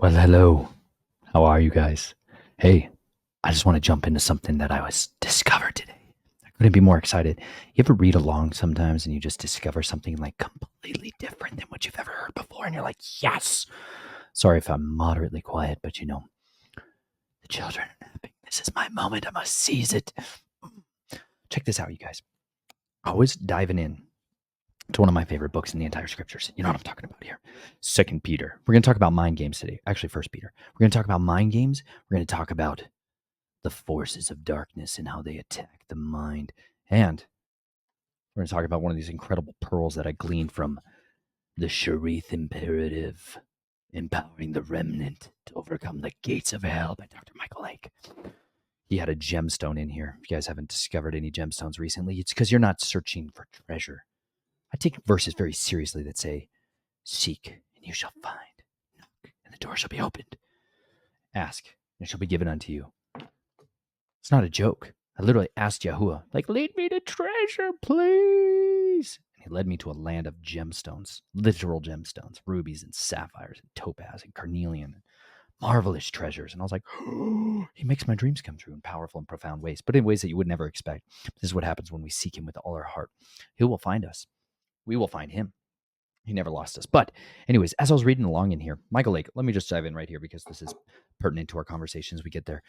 Well, hello. How are you guys? Hey, I just want to jump into something that I was discovered today. I couldn't be more excited. You ever read along sometimes and you just discover something like completely different than what you've ever heard before, and you're like, yes. Sorry if I'm moderately quiet, but the children are napping. This is my moment. I must seize it. Check this out, you guys. Always diving in to one of my favorite books in the entire scriptures. You know what I'm talking about here. Second Peter. We're going to talk about mind games today. Actually, First Peter. We're going to talk about mind games. We're going to talk about the forces of darkness and how they attack the mind. And we're going to talk about one of these incredible pearls that I gleaned from the Sharith Imperative, Empowering the Remnant to Overcome the Gates of Hell by Dr. Michael Lake. He had a gemstone in here. If you guys haven't discovered any gemstones recently, it's because you're not searching for treasure. I take verses very seriously that say, seek and you shall find. Knock and the door shall be opened. Ask and it shall be given unto you. It's not a joke. I literally asked Yahuwah, lead me to treasure, please. And he led me to a land of gemstones, literal gemstones, rubies and sapphires and topaz and carnelian, and marvelous treasures. And I was like, oh, he makes my dreams come true in powerful and profound ways, but in ways that you would never expect. This is what happens when we seek him with all our heart. He will find us. We will find him. He never lost us. But anyways, as I was reading along in here, Michael Lake, let me just dive in right here because this is pertinent to our conversation as we get there.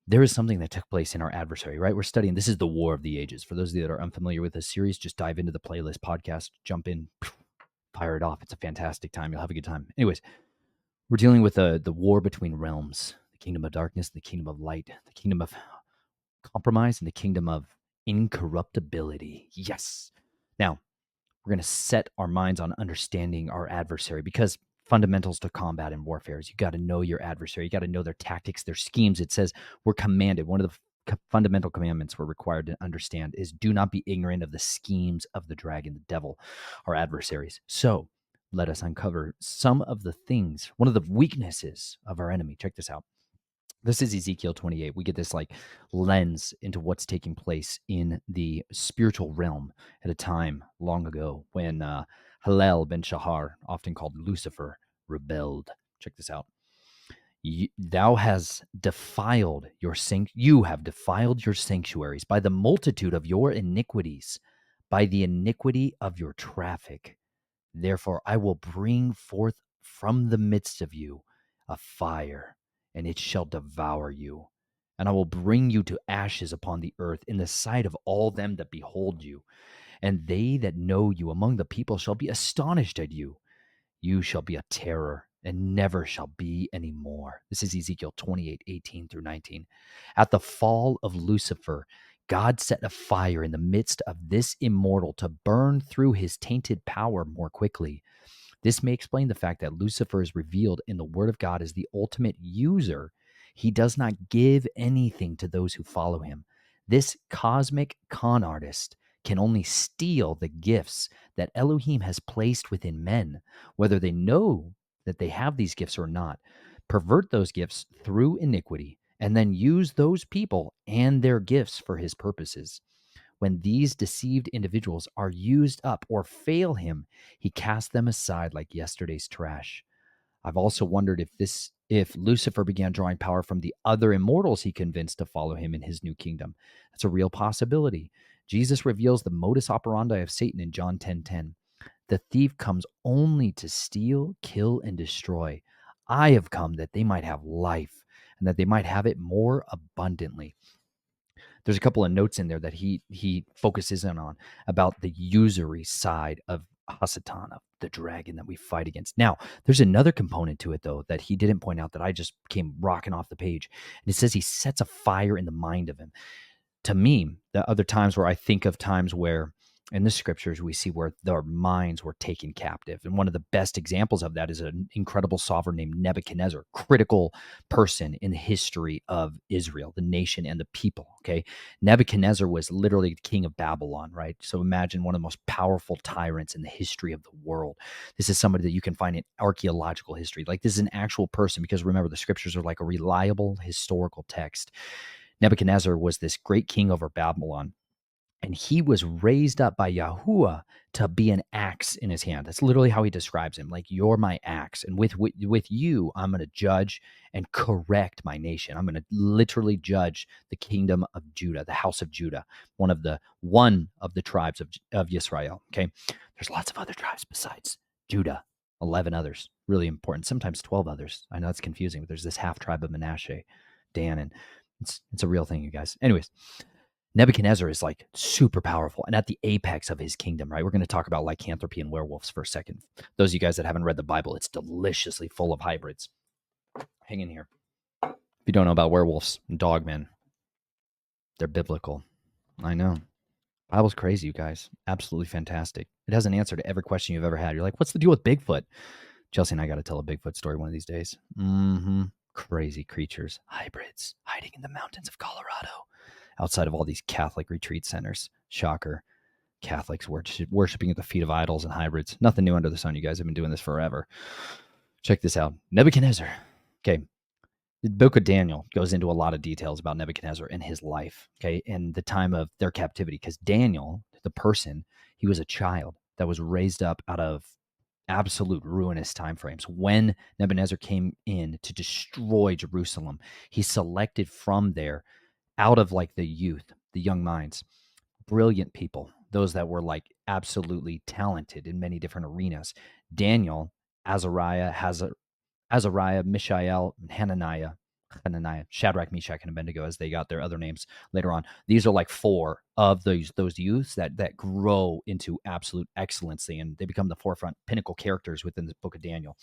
There is something that took place in our adversary, right? We're studying, this is the War of the Ages. For those of you that are unfamiliar with this series, just dive into the playlist podcast, jump in, fire it off. It's a fantastic time. You'll have a good time. Anyways, we're dealing with the war between realms, the kingdom of darkness, the kingdom of light, the kingdom of compromise, and the kingdom of incorruptibility. Yes. Now, we're going to set our minds on understanding our adversary because fundamentals to combat and warfare is you got to know your adversary. You got to know their tactics, their schemes. It says we're commanded. One of the fundamental commandments we're required to understand is do not be ignorant of the schemes of the dragon, the devil, our adversaries. So let us uncover some of the things, one of the weaknesses of our enemy. Check this out. This is Ezekiel 28. We get this lens into what's taking place in the spiritual realm at a time long ago when Hillel ben Shahar, often called Lucifer, rebelled. Check this out. Thou hast defiled you have defiled your sanctuaries by the multitude of your iniquities, by the iniquity of your traffic. Therefore, I will bring forth from the midst of you a fire, and it shall devour you. And I will bring you to ashes upon the earth in the sight of all them that behold you. And they that know you among the people shall be astonished at you. You shall be a terror and never shall be any more. This is Ezekiel 28, 18 through 19. At the fall of Lucifer, God set a fire in the midst of this immortal to burn through his tainted power more quickly. This may explain the fact that Lucifer is revealed in the Word of God as the ultimate user. He does not give anything to those who follow him. This cosmic con artist can only steal the gifts that Elohim has placed within men, whether they know that they have these gifts or not, pervert those gifts through iniquity, and then use those people and their gifts for his purposes. When these deceived individuals are used up or fail him, he casts them aside like yesterday's trash. I've also wondered if Lucifer began drawing power from the other immortals he convinced to follow him in his new kingdom. That's a real possibility. Jesus reveals the modus operandi of Satan in John 10:10. The thief comes only to steal, kill, and destroy. I have come that they might have life and that they might have it more abundantly. There's a couple of notes in there that he focuses in on about the usury side of Hasatan, of the dragon that we fight against. Now, there's another component to it, though, that he didn't point out that I just came rocking off the page. And it says he sets a fire in the mind of him. To me, the other times where I think of times where in the scriptures we see where their minds were taken captive. And one of the best examples of that is an incredible sovereign named Nebuchadnezzar, critical person in the history of Israel, the nation and the people. Okay. Nebuchadnezzar was literally the king of Babylon, right? So imagine one of the most powerful tyrants in the history of the world. This is somebody that you can find in archaeological history. Like this is an actual person, because remember, the scriptures are like a reliable historical text. Nebuchadnezzar was this great king over Babylon. And he was raised up by Yahuwah to be an axe in his hand. That's literally how he describes him. Like, you're my axe. And with you, I'm going to judge and correct my nation. I'm going to literally judge the kingdom of Judah, the house of Judah, one of the tribes of Israel. Okay. There's lots of other tribes besides Judah, 11 others, really important, sometimes 12 others. I know it's confusing, but there's this half tribe of Manasseh, Dan, and it's a real thing, you guys. Anyways, Nebuchadnezzar is like super powerful and at the apex of his kingdom, right? We're going to talk about lycanthropy and werewolves for a second. Those of you guys that haven't read the Bible, it's deliciously full of hybrids. Hang in here. If you don't know about werewolves and dogmen, they're biblical. I know. Bible's crazy, you guys. Absolutely fantastic. It has an answer to every question you've ever had. You're like, what's the deal with Bigfoot? Chelsea and I got to tell a Bigfoot story one of these days. Crazy creatures, hybrids, hiding in the mountains of Colorado, outside of all these Catholic retreat centers. Shocker. Catholics worshiping at the feet of idols and hybrids. Nothing new under the sun. You guys have been doing this forever. Check this out. Nebuchadnezzar. Okay. The book of Daniel goes into a lot of details about Nebuchadnezzar and his life, okay, and the time of their captivity. Because Daniel, the person, he was a child that was raised up out of absolute ruinous time frames. When Nebuchadnezzar came in to destroy Jerusalem, he selected from there, out of like the youth, the young minds, brilliant people, those that were like absolutely talented in many different arenas. Daniel, Azariah, Mishael, Hananiah, Shadrach, Meshach, and Abednego, as they got their other names later on. These are like four of those youths that grow into absolute excellency, and they become the forefront pinnacle characters within the book of Daniel.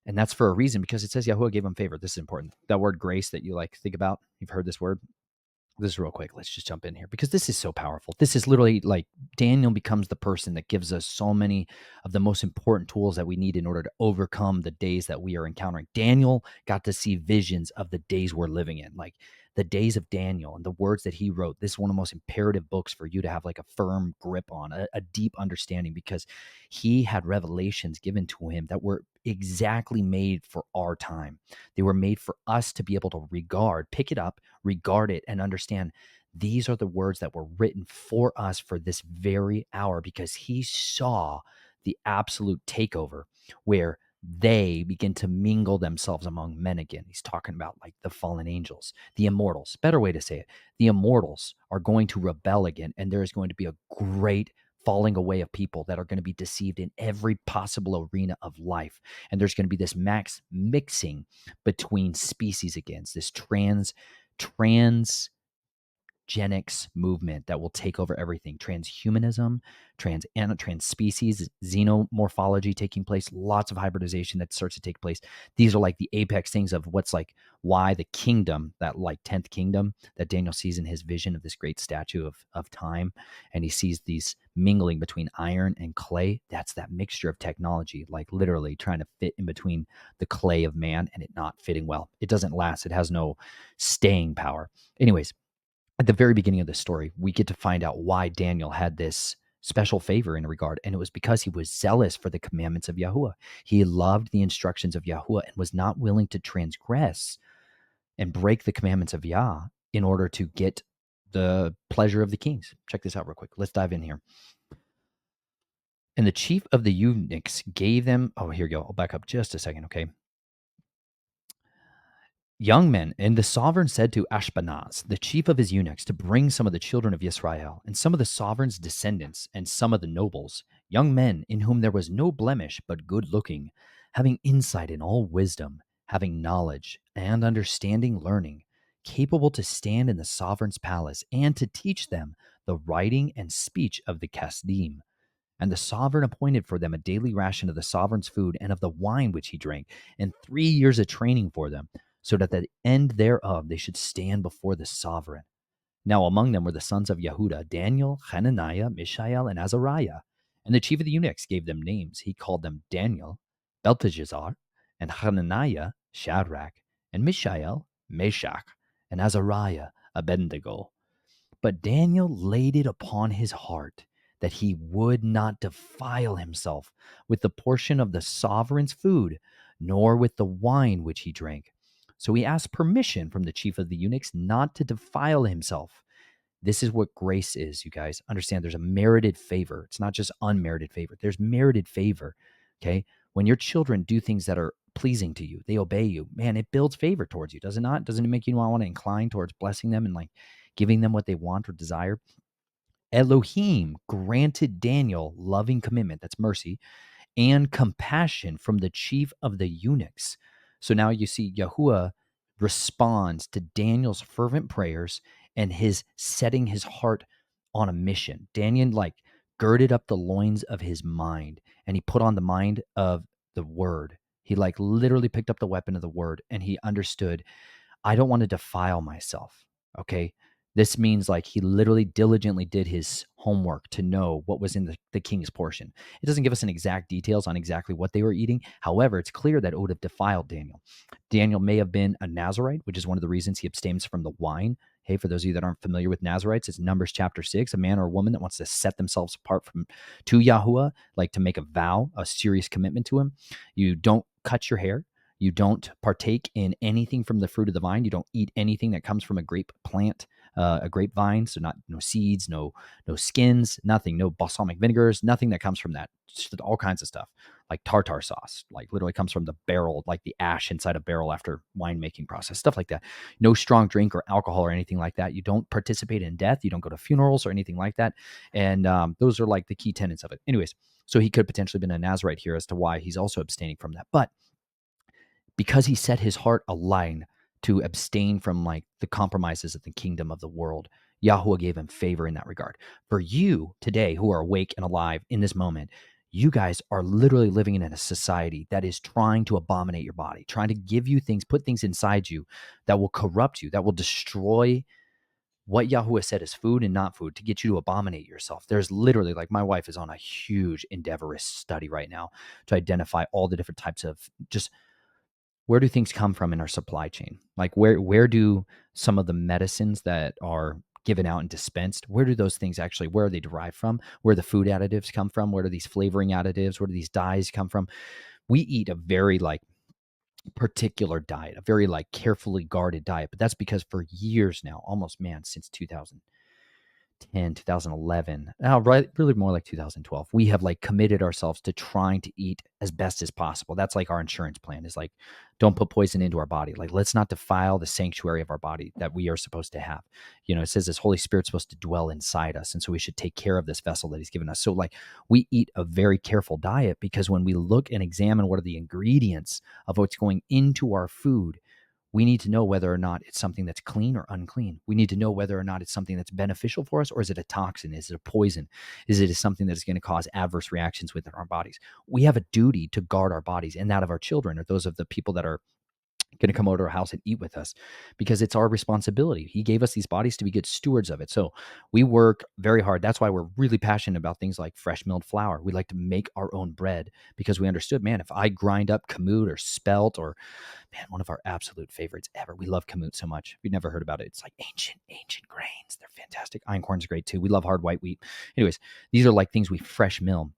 And that's for a reason, because it says Yahuwah gave them favor. This is important. That word grace that you like think about, you've heard this word. This is real quick. Let's just jump in here because this is so powerful. This is literally like Daniel becomes the person that gives us so many of the most important tools that we need in order to overcome the days that we are encountering. Daniel got to see visions of the days we're living in, like the days of Daniel and the words that he wrote. This is one of the most imperative books for you to have like a firm grip on, a deep understanding, because he had revelations given to him that were exactly made for our time. They were made for us to be able to pick it up, regard it, and understand these are the words that were written for us for this very hour, because he saw the absolute takeover where they begin to mingle themselves among men again. He's talking about like the fallen angels, the immortals. Better way to say it. The immortals are going to rebel again, and there is going to be a great falling away of people that are going to be deceived in every possible arena of life. And there's going to be this max mixing between species again, this transgenics movement that will take over everything. Transhumanism, trans species, xenomorphology taking place, lots of hybridization that starts to take place. These are like the apex things of what's like why the kingdom, that like 10th kingdom that Daniel sees in his vision of this great statue of time. And he sees these mingling between iron and clay. That's that mixture of technology, like literally trying to fit in between the clay of man and it not fitting well. It doesn't last. It has no staying power. Anyways, at the very beginning of the story, we get to find out why Daniel had this special favor in regard. And it was because he was zealous for the commandments of Yahuwah. He loved the instructions of Yahuwah and was not willing to transgress and break the commandments of Yah in order to get the pleasure of the kings. Check this out real quick. Let's dive in here. And the chief of the eunuchs gave them, oh, here you go. I'll back up just a second, okay? Young men, and the sovereign said to Ashpenaz, the chief of his eunuchs, to bring some of the children of Israel, and some of the sovereign's descendants, and some of the nobles, young men in whom there was no blemish, but good looking, having insight in all wisdom, having knowledge and understanding learning, capable to stand in the sovereign's palace, and to teach them the writing and speech of the Kasdim. And the sovereign appointed for them a daily ration of the sovereign's food and of the wine which he drank, and 3 years of training for them, so that at the end thereof they should stand before the sovereign. Now among them were the sons of Yehuda, Daniel, Hananiah, Mishael, and Azariah. And the chief of the eunuchs gave them names. He called them Daniel, Belteshazzar, and Hananiah, Shadrach, and Mishael, Meshach, and Azariah, Abednego. But Daniel laid it upon his heart that he would not defile himself with the portion of the sovereign's food, nor with the wine which he drank. So he asked permission from the chief of the eunuchs not to defile himself. This is what grace is, you guys. Understand there's a merited favor. It's not just unmerited favor. There's merited favor. Okay. When your children do things that are pleasing to you, they obey you, man, it builds favor towards you, does it not? Doesn't it make you want to incline towards blessing them and like giving them what they want or desire? Elohim granted Daniel loving commitment, that's mercy, and compassion from the chief of the eunuchs. So now you see Yahuwah responds to Daniel's fervent prayers and his setting his heart on a mission. Daniel like girded up the loins of his mind and he put on the mind of the word. He like literally picked up the weapon of the word and he understood, I don't want to defile myself. Okay. This means like he literally diligently did his homework to know what was in the king's portion. It doesn't give us an exact details on exactly what they were eating. However, it's clear that it would have defiled Daniel. Daniel may have been a Nazarite, which is one of the reasons he abstains from the wine. Hey, for those of you that aren't familiar with Nazarites, it's Numbers chapter 6, a man or a woman that wants to set themselves apart from to Yahuwah, like to make a vow, a serious commitment to him. You don't cut your hair. You don't partake in anything from the fruit of the vine. You don't eat anything that comes from a grape plant, a grapevine. So no seeds, no skins, nothing, no balsamic vinegars, nothing that comes from that. Just all kinds of stuff like tartar sauce, like literally comes from the barrel, like the ash inside a barrel after winemaking process, stuff like that. No strong drink or alcohol or anything like that. You don't participate in death. You don't go to funerals or anything like that. And those are like the key tenets of it. Anyways, so he could potentially have been a Nazarite here as to why he's also abstaining from that. But because he set his heart aligned to abstain from like the compromises of the kingdom of the world, Yahuwah gave him favor in that regard. For you today who are awake and alive in this moment, you guys are literally living in a society that is trying to abominate your body, trying to give you things, put things inside you that will corrupt you, that will destroy what Yahuwah said is food and not food to get you to abominate yourself. There's literally, like, my wife is on a huge endeavorous study right now to identify all the different types of just where do things come from in our supply chain? Like where do some of the medicines that are given out and dispensed, where do those things actually, where are they derived from? Where the food additives come from? Where do these flavoring additives, where do these dyes come from? We eat a very like particular diet, a very like carefully guarded diet, but that's because for years now, almost man, since 2011, now right, really more like 2012, we have like committed ourselves to trying to eat as best as possible. That's like our insurance plan is like, don't put poison into our body. Like, let's not defile the sanctuary of our body that we are supposed to have. You know, it says this Holy Spirit's supposed to dwell inside us. And so we should take care of this vessel that he's given us. So like we eat a very careful diet because when we look and examine what are the ingredients of what's going into our food, we need to know whether or not it's something that's clean or unclean. We need to know whether or not it's something that's beneficial for us, or is it a toxin? Is it a poison? Is it something that is going to cause adverse reactions within our bodies? We have a duty to guard our bodies and that of our children or those of the people that are going to come over to our house and eat with us because it's our responsibility. He gave us these bodies to be good stewards of it. So we work very hard. That's why we're really passionate about things like fresh milled flour. We like to make our own bread because we understood, man, if I grind up kamut or spelt or, man, one of our absolute favorites ever. We love kamut so much. If you've never heard about it, it's like ancient grains. They're fantastic. Einkorn's great too. We love hard white wheat. Anyways, these are like things we fresh mill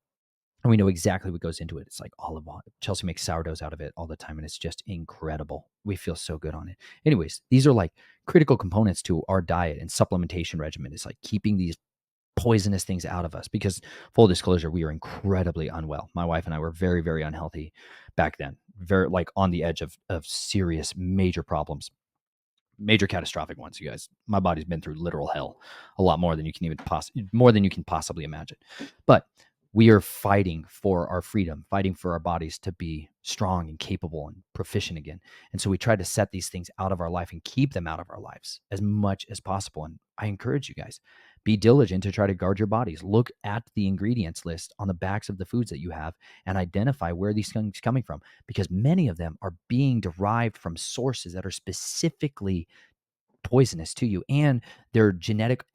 and we know exactly what goes into it. It's like olive oil. Chelsea makes sourdoughs out of it all the time, and it's just incredible. We feel so good on it. Anyways, these are like critical components to our diet and supplementation regimen. It's like keeping these poisonous things out of us because, full disclosure, we are incredibly unwell. My wife and I were very, very unhealthy back then, very like on the edge of serious major problems. Major catastrophic ones, you guys. My body's been through literal hell, a lot more than you can even more than you can possibly imagine. But we are fighting for our freedom, fighting for our bodies to be strong and capable and proficient again. And so we try to set these things out of our life and keep them out of our lives as much as possible. And I encourage you guys, be diligent to try to guard your bodies. Look at the ingredients list on the backs of the foods that you have and identify where these things are coming from, because many of them are being derived from sources that are specifically poisonous to you, and they're genetic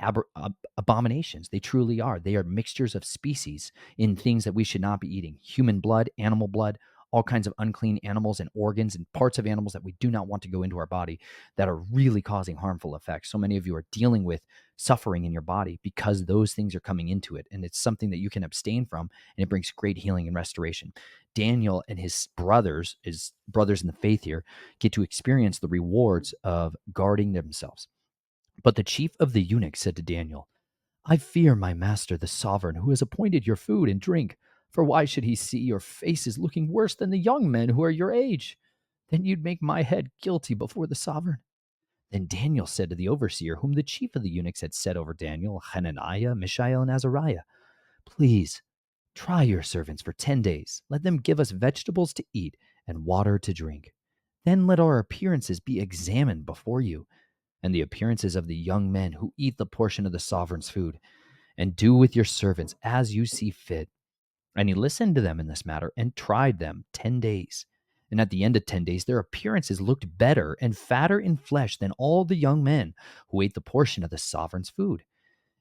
abominations. They truly are. They are mixtures of species in things that we should not be eating. Human blood, animal blood, all kinds of unclean animals and organs and parts of animals that we do not want to go into our body that are really causing harmful effects. So many of you are dealing with suffering in your body because those things are coming into it. And it's something that you can abstain from, and it brings great healing and restoration. Daniel and his brothers in the faith here, get to experience the rewards of guarding themselves. But the chief of the eunuchs said to Daniel, I fear my master, the sovereign, who has appointed your food and drink. For why should he see your faces looking worse than the young men who are your age? Then you'd make my head guilty before the sovereign. Then Daniel said to the overseer, whom the chief of the eunuchs had set over Daniel, Hananiah, Mishael, and Azariah, Please try your servants for 10 days. Let them give us vegetables to eat and water to drink. Then let our appearances be examined before you, and the appearances of the young men who eat the portion of the sovereign's food, and do with your servants as you see fit. And he listened to them in this matter and tried them 10 days. And at the end of 10 days, their appearances looked better and fatter in flesh than all the young men who ate the portion of the sovereign's food.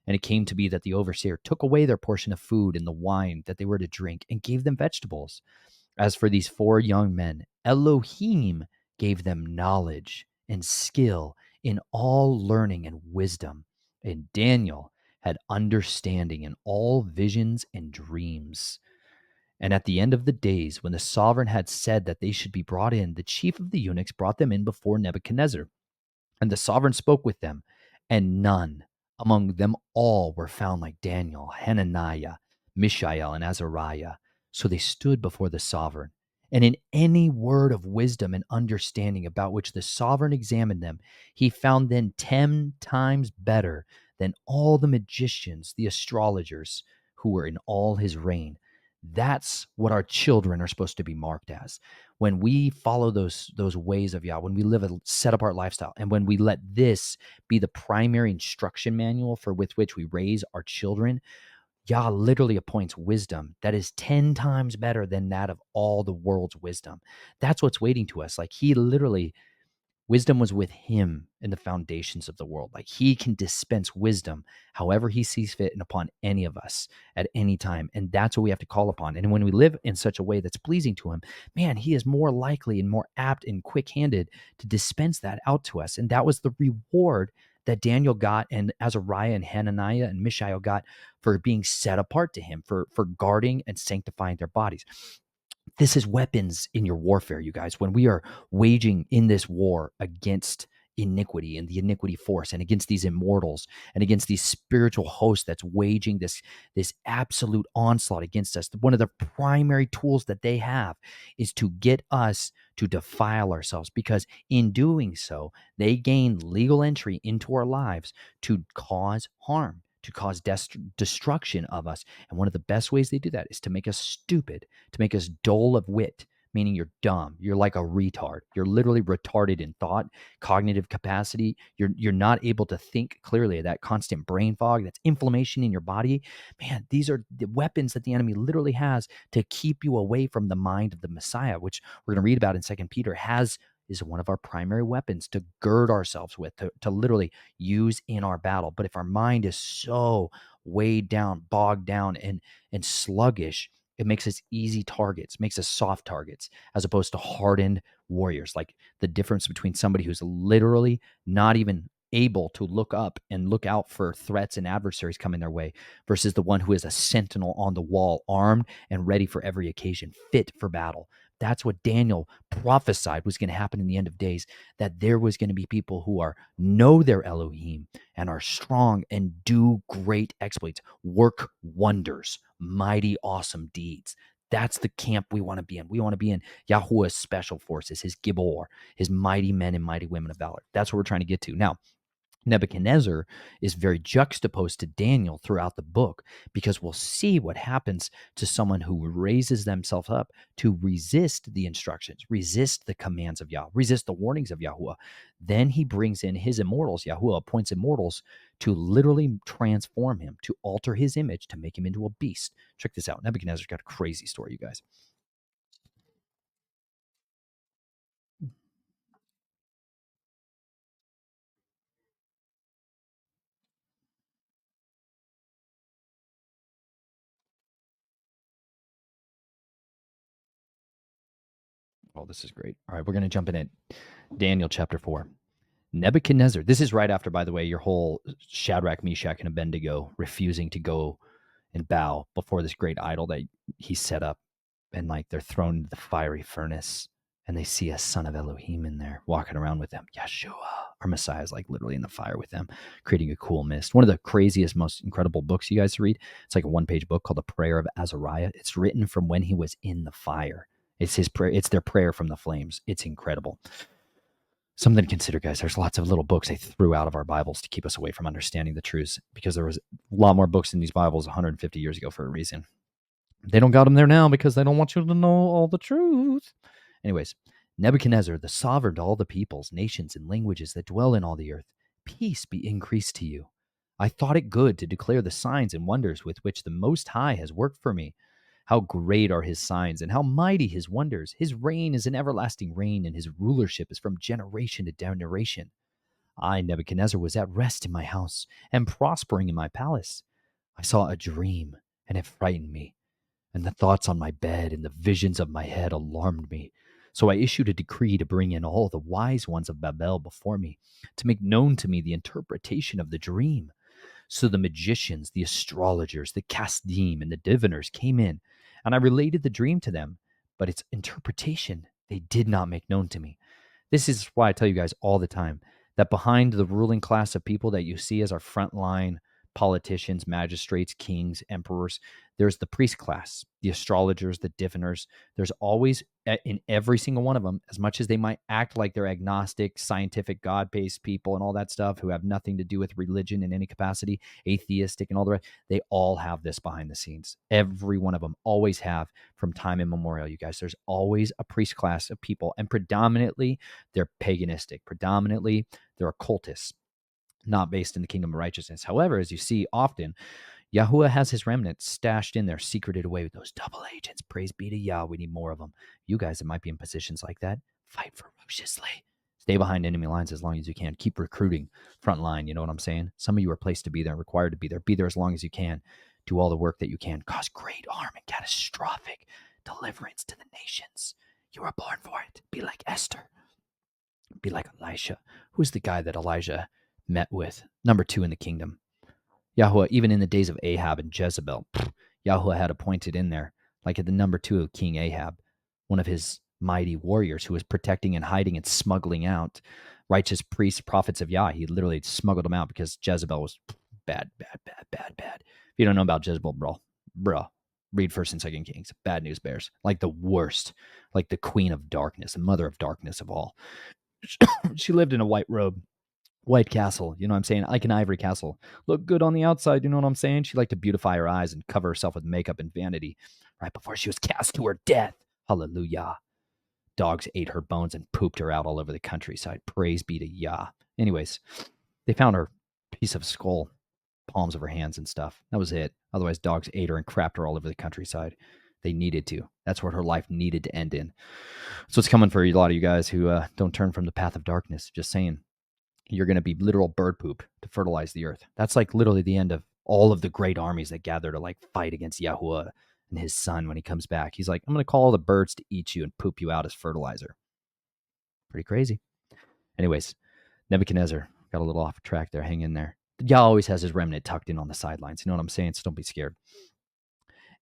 And it came to be that the overseer took away their portion of food and the wine that they were to drink and gave them vegetables. As for these 4 young men, Elohim gave them knowledge and skill in all learning and wisdom. And Daniel had understanding in all visions and dreams. And at the end of the days, when the sovereign had said that they should be brought in, the chief of the eunuchs brought them in before Nebuchadnezzar. And the sovereign spoke with them, and none among them all were found like Daniel, Hananiah, Mishael, and Azariah. So they stood before the sovereign. And in any word of wisdom and understanding about which the sovereign examined them, he found them 10 times better than all the magicians, the astrologers who were in all his reign. That's what our children are supposed to be marked as. When we follow those ways of Yah, when we live a set apart lifestyle, and when we let this be the primary instruction manual for with which we raise our children, Yah literally appoints wisdom that is 10 times better than that of all the world's wisdom. That's what's waiting to us. Like he literally wisdom was with him in the foundations of the world. Like he can dispense wisdom however he sees fit and upon any of us at any time. And that's what we have to call upon. And when we live in such a way that's pleasing to him, man, he is more likely and more apt and quick handed to dispense that out to us. And that was the reward that Daniel got and Azariah and Hananiah and Mishael got for being set apart to him, for guarding and sanctifying their bodies. This is weapons in your warfare, you guys. When we are waging in this war against iniquity and the iniquity force and against these immortals and against these spiritual hosts that's waging this absolute onslaught against us, one of the primary tools that they have is to get us to defile ourselves, because in doing so they gain legal entry into our lives to cause harm, to cause destruction of us. And one of the best ways they do that is to make us stupid, to make us dull of wit, meaning you're dumb. You're like a retard. You're literally retarded in thought, cognitive capacity. You're not able to think clearly. That constant brain fog, that's inflammation in your body. Man, these are the weapons that the enemy literally has to keep you away from the mind of the Messiah, which we're going to read about in 2 Peter, is one of our primary weapons to gird ourselves with, to literally use in our battle. But if our mind is so weighed down, bogged down, and sluggish, it makes us easy targets, makes us soft targets, as opposed to hardened warriors. Like the difference between somebody who's literally not even able to look up and look out for threats and adversaries coming their way versus the one who is a sentinel on the wall, armed and ready for every occasion, fit for battle. That's what Daniel prophesied was going to happen in the end of days, that there was going to be people who know their Elohim and are strong and do great exploits, work wonders, mighty, awesome deeds. That's the camp we want to be in. We want to be in Yahuwah's special forces, his Gibor, his mighty men and mighty women of valor. That's what we're trying to get to. Now, Nebuchadnezzar is very juxtaposed to Daniel throughout the book, because we'll see what happens to someone who raises themselves up to resist the instructions, resist the commands of Yah, resist the warnings of Yahuwah. Then he brings in his immortals. Yahuwah appoints immortals to literally transform him, to alter his image, to make him into a beast. Check this out. Nebuchadnezzar's got a crazy story, you guys. Oh, this is great. All right, we're going to jump in at Daniel chapter 4. Nebuchadnezzar, this is right after, by the way, your whole Shadrach, Meshach, and Abednego refusing to go and bow before this great idol that he set up. And like they're thrown into the fiery furnace. and they see a son of Elohim in there walking around with them. Yeshua, our Messiah, is like literally in the fire with them, creating a cool mist. One of the craziest, most incredible books you guys read. It's like a one-page book called The Prayer of Azariah. It's written from when he was in the fire. It's his prayer. It's their prayer from the flames. It's incredible. Something to consider, guys. There's lots of little books they threw out of our Bibles to keep us away from understanding the truths, because there was a lot more books in these Bibles 150 years ago for a reason. They don't got them there now because they don't want you to know all the truth. Anyways, Nebuchadnezzar, the sovereign to all the peoples, nations, and languages that dwell in all the earth, peace be increased to you. I thought it good to declare the signs and wonders with which the Most High has worked for me. How great are his signs, and how mighty his wonders. His reign is an everlasting reign, and his rulership is from generation to generation. I, Nebuchadnezzar, was at rest in my house and prospering in my palace. I saw a dream, and it frightened me, and the thoughts on my bed and the visions of my head alarmed me. So I issued a decree to bring in all the wise ones of Babel before me, to make known to me the interpretation of the dream. So the magicians, the astrologers, the Kasdim, and the diviners came in, and I related the dream to them, but its interpretation they did not make known to me. This is why I tell you guys all the time that behind the ruling class of people that you see as our frontline politicians, magistrates, kings, emperors, there's the priest class, the astrologers, the diviners. There's always, in every single one of them, as much as they might act like they're agnostic, scientific, God-based people and all that stuff who have nothing to do with religion in any capacity, atheistic and all the rest, they all have this behind the scenes. Every one of them always have from time immemorial, you guys. There's always a priest class of people, and predominantly they're paganistic. Predominantly they're occultists, not based in the kingdom of righteousness. However, as you see often, Yahuwah has his remnant stashed in there, secreted away with those double agents. Praise be to Yah. We need more of them. You guys that might be in positions like that, fight ferociously. Stay behind enemy lines as long as you can. Keep recruiting front line. You know what I'm saying? Some of you are placed to be there, required to be there. Be there as long as you can. Do all the work that you can. Cause great harm and catastrophic deliverance to the nations. You are born for it. Be like Esther. Be like Elisha. Who's the guy that Elijah met with? Number 2 in the kingdom. Yahuwah, even in the days of Ahab and Jezebel, Yahuwah had appointed in there, like at the number 2 of King Ahab, one of his mighty warriors who was protecting and hiding and smuggling out righteous priests, prophets of Yah. He literally smuggled them out because Jezebel was bad, bad, bad, bad, bad. If you don't know about Jezebel, bro, read 1st and 2nd Kings. Bad news bears. Like the worst, like the queen of darkness, the mother of darkness of all. She lived in a white robe, white castle, you know what I'm saying? Like an ivory castle. Look good on the outside, you know what I'm saying? She liked to beautify her eyes and cover herself with makeup and vanity right before she was cast to her death. Hallelujah. Dogs ate her bones and pooped her out all over the countryside. Praise be to Yah. Anyways, they found her piece of skull, palms of her hands and stuff. That was it. Otherwise, dogs ate her and crapped her all over the countryside. They needed to. That's what her life needed to end in. So it's coming for a lot of you guys who don't turn from the path of darkness. Just saying. You're going to be literal bird poop to fertilize the earth. That's like literally the end of all of the great armies that gather to like fight against Yahuwah and his son when he comes back. He's like, I'm going to call all the birds to eat you and poop you out as fertilizer. Pretty crazy. Anyways, Nebuchadnezzar got a little off track there. Hang in there. Yah always has his remnant tucked in on the sidelines. You know what I'm saying? So don't be scared.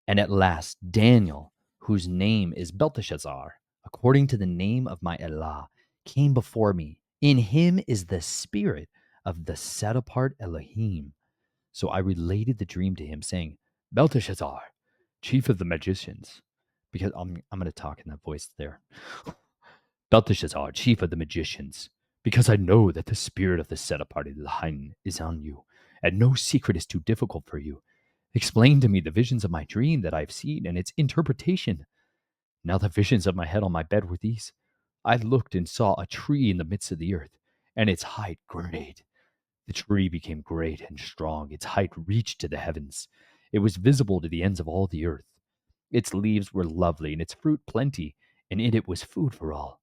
And at last, Daniel, whose name is Belteshazzar, according to the name of my Allah, came before me. In him is the spirit of the set apart Elohim. So I related the dream to him, saying, Belteshazzar, chief of the magicians, because I'm going to talk in that voice there. Belteshazzar, chief of the magicians, because I know that the spirit of the set apart Elohim is on you, and no secret is too difficult for you. Explain to me the visions of my dream that I have seen and its interpretation. Now the visions of my head on my bed were these. I looked and saw a tree in the midst of the earth, and its height great. The tree became great and strong. Its height reached to the heavens. It was visible to the ends of all the earth. Its leaves were lovely, and its fruit plenty, and in it was food for all.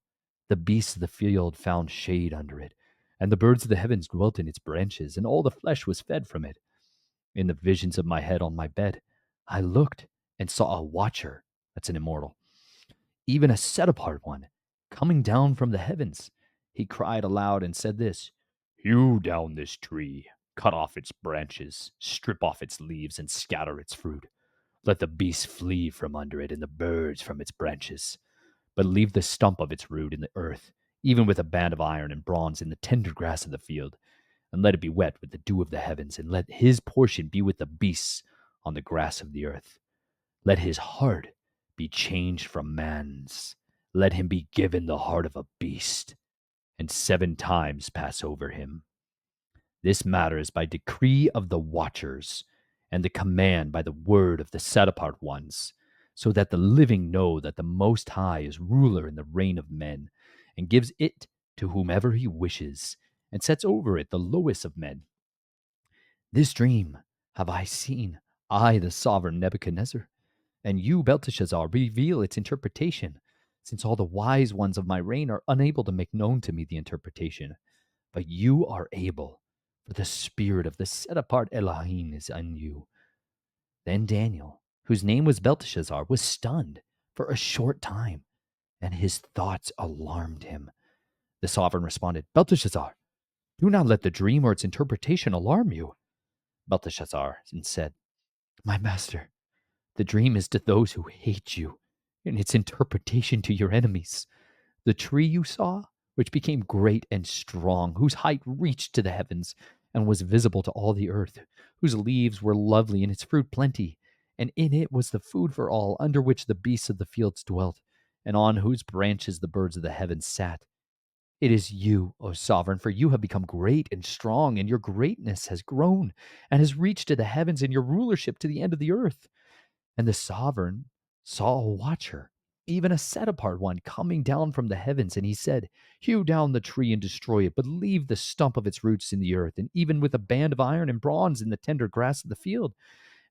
The beasts of the field found shade under it, and the birds of the heavens dwelt in its branches, and all the flesh was fed from it. In the visions of my head on my bed, I looked and saw a watcher, that's an immortal, even a set apart one, coming down from the heavens. He cried aloud and said this, Hew down this tree, cut off its branches, strip off its leaves, and scatter its fruit. Let the beasts flee from under it and the birds from its branches. but leave the stump of its root in the earth, even with a band of iron and bronze in the tender grass of the field, and let it be wet with the dew of the heavens, and let his portion be with the beasts on the grass of the earth. Let his heart be changed from man's. Let him be given the heart of a beast, and 7 times pass over him. This matter is by decree of the watchers, and the command by the word of the set apart ones, so that the living know that the Most High is ruler in the reign of men, and gives it to whomever he wishes, and sets over it the lowest of men. This dream have I seen, I, the sovereign Nebuchadnezzar, and you, Belteshazzar, reveal its interpretation, since all the wise ones of my reign are unable to make known to me the interpretation. But you are able, for the spirit of the set-apart Elohim is in you. Then Daniel, whose name was Belteshazzar, was stunned for a short time, and his thoughts alarmed him. The sovereign responded, Belteshazzar, do not let the dream or its interpretation alarm you. Belteshazzar said, My master, the dream is to those who hate you, and its interpretation to your enemies. The tree you saw, which became great and strong, whose height reached to the heavens and was visible to all the earth, whose leaves were lovely and its fruit plenty, and in it was the food for all, under which the beasts of the fields dwelt, and on whose branches the birds of the heavens sat. It is you, O sovereign, for you have become great and strong, and your greatness has grown and has reached to the heavens, and your rulership to the end of the earth. And the sovereign saw a watcher, even a set apart one, coming down from the heavens. And he said, Hew down the tree and destroy it, but leave the stump of its roots in the earth, and even with a band of iron and bronze in the tender grass of the field.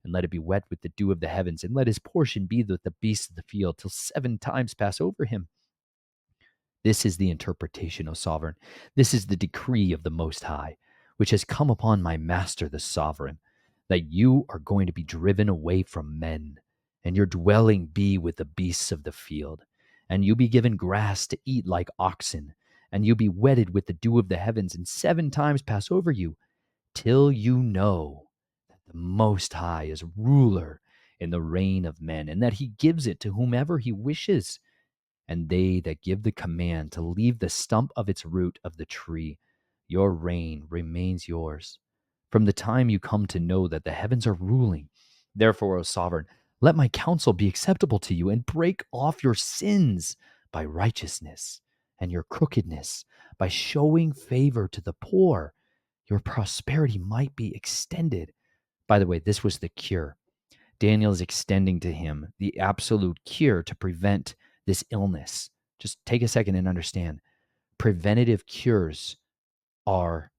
And let it be wet with the dew of the heavens, and let his portion be with the beasts of the field, till 7 times pass over him. This is the interpretation, O sovereign. This is the decree of the Most High, which has come upon my master, the sovereign, that you are going to be driven away from men, and your dwelling be with the beasts of the field, and you be given grass to eat like oxen, and you be wetted with the dew of the heavens, and 7 times pass over you, till you know that the Most High is ruler in the reign of men, and that he gives it to whomever he wishes. And they that give the command to leave the stump of its root of the tree, your reign remains yours, from the time you come to know that the heavens are ruling. Therefore, O sovereign, let my counsel be acceptable to you, and break off your sins by righteousness, and your crookedness by showing favor to the poor. Your prosperity might be extended. By the way, this was the cure. Daniel is extending to him the absolute cure to prevent this illness. Just take a second and understand. Preventative cures are